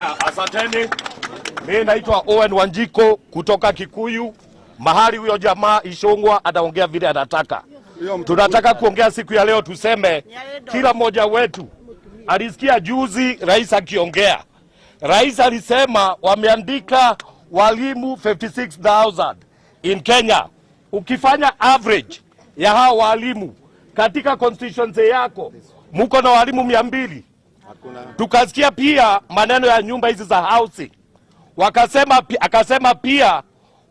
Asanteni. Mimi naitwa Owen Wanjiko kutoka Kikuyu. Mahali huyo jamaa Ichungwa ataongea vile anataka. Tunataka kuongea siku ya leo, tuseme kila mmoja wetu alisikia juzi rais akiongea. Rais alisema wameandika walimu 56,000 in Kenya. Ukifanya average ya hao walimu katika constituency yako muko na walimu 200. Tukasikia pia maneno ya nyumba hizi za housing. Akasema pia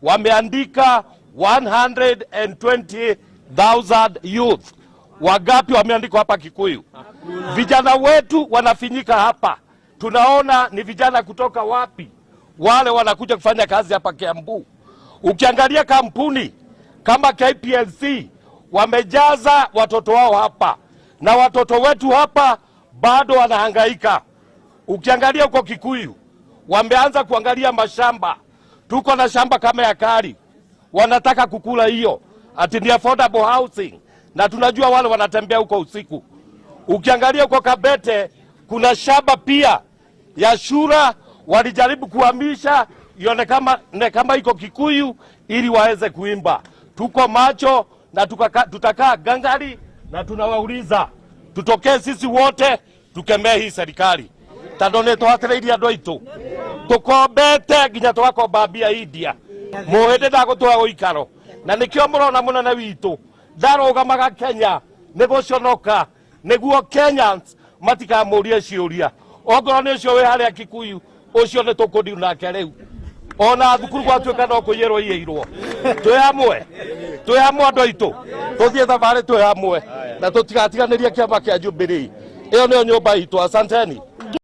wameandika 120,000 youth. Wagapi wameandikwa hapa Kikuyu? Vijana wetu wanafinyika hapa. Tunaona ni vijana kutoka wapi wale wanakuja kufanya kazi hapa Kiambu. Ukiangalia kampuni kama KPLC wamejaza watoto wao hapa, na watoto wetu hapa bado wanahangaika. Ukiangalia huko Kikuyu wameanza kuangalia mashamba. Tuko na shamba kama ya Kari, wanataka kukula hiyo ati ni affordable housing, na tunajua wale wanatembea huko usiku. Ukiangalia huko Kabete kuna shamba pia ya Shura, walijaribu kuhamisha ione kama iko Kikuyu ili waweze kuimba. Tuko macho na tutakaa gangari, na tunawauliza tutokee sisi wote tukemee hii serikali. Tandone twatereiria andu aitu tukombete nginya twakomba mbia India muhinde ndagutwa guikaro, na nikio murona munene witu ndarugamaga Kenya niguconoka niguo Kenyans matikamurie ciuria. Ongorwo ni ucio wi haria Kikuyu ucio ni tukundiu nake riu ona thukuru gwatuika no kuyirwo iirwo. Twi hamwe andu aitu tuthie thabari twi hamwe na tutigatiganirie kiama kia Jubilee. Iyo niyo nyumba itu. Asanteni.